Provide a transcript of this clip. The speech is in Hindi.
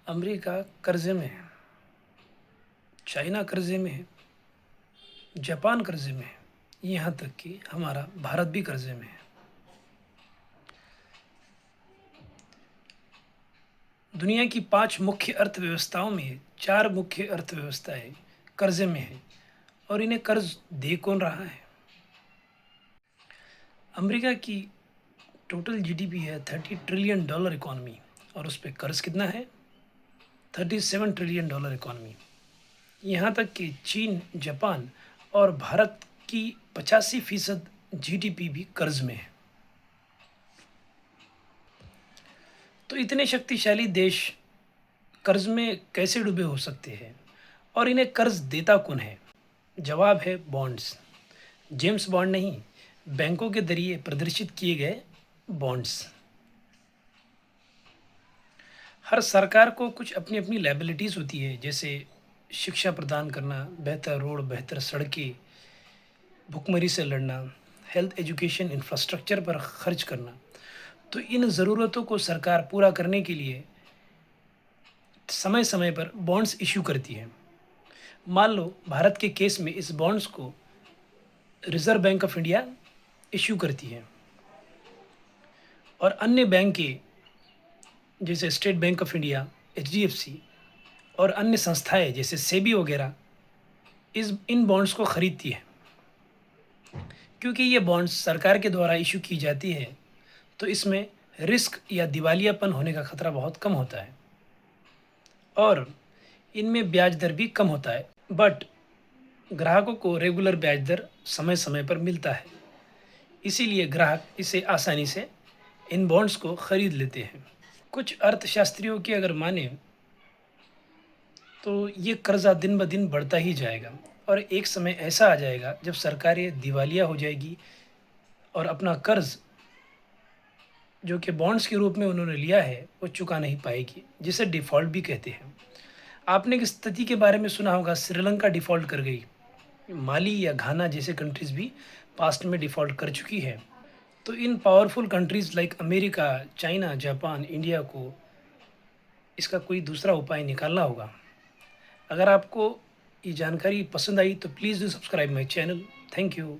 अमेरिका कर्ज़े में है, चाइना कर्ज़े में है, जापान कर्ज़े में है, यहाँ तक कि हमारा भारत भी कर्ज़े में है। दुनिया की 5 मुख्य अर्थव्यवस्थाओं में 4 मुख्य अर्थव्यवस्थाएँ कर्ज़े में हैं और इन्हें कर्ज़ दे कौन रहा है? अमेरिका की टोटल जीडीपी है $30 ट्रिलियन इकोनॉमी और उस पे कर्ज़ कितना है? $37 ट्रिलियन इकोनॉमी। यहाँ तक कि चीन, जापान और भारत की 85% जीडीपी भी कर्ज़ में है। तो इतने शक्तिशाली देश कर्ज़ में कैसे डूबे हो सकते हैं और इन्हें कर्ज़ देता कौन है? जवाब है बॉन्ड्स। जेम्स बॉन्ड नहीं, बैंकों के ज़रिए प्रदर्शित किए गए बॉन्ड्स। हर सरकार को कुछ अपनी-अपनी लायबिलिटीज़ होती है, जैसे शिक्षा प्रदान करना, बेहतर रोड, बेहतर सड़कें, भुखमरी से लड़ना, हेल्थ एजुकेशन इंफ्रास्ट्रक्चर पर खर्च करना। तो इन ज़रूरतों को सरकार पूरा करने के लिए समय-समय पर बॉन्ड्स इश्यू करती है। मान लो भारत के केस में इस बॉन्ड्स को reserve bank of India issue करती है और अन्य बैंकें जैसे state bank of India, HDFC और अन्य संस्थाएँ जैसे सेबी वगैरह इस इन बॉन्ड्स को खरीदती है। क्योंकि ये बॉन्ड्स सरकार के द्वारा इश्यू की जाती है, तो इसमें रिस्क या दिवालियापन होने का खतरा बहुत कम होता है और इनमें ब्याज दर भी कम होता है। बट ग्राहकों को रेगुलर ब्याज दर समय-समय पर मिलता है। इसीलिए ग्राहक इसे आसानी से इन बॉन्ड्स को खरीद लेते हैं। कुछ अर्थशास्त्रियों की अगर माने तो ये कर्ज़ा दिन-ब-दिन बढ़ता ही जाएगा और एक समय ऐसा आ जाएगा जब सरकारें दिवालिया हो जाएगी और अपना कर्ज़ जो कि बॉन्ड्स के रूप में उन्होंने लिया है, वो चुका नहीं पाएगी, जिसे डिफ़ॉल्ट भी कहते हैं। आपने एक स्थिति के बारे में सुना होगा, श्रीलंका डिफ़ॉल्ट कर गई। माली या घाना जैसे कंट्रीज़ भी पास्ट में डिफ़ॉल्ट कर चुकी है। तो इन powerful countries like America, China, Japan, India को इसका कोई दूसरा उपाय निकालना होगा। अगर आपको ये जानकारी पसंद आई तो please do subscribe my channel. Thank you.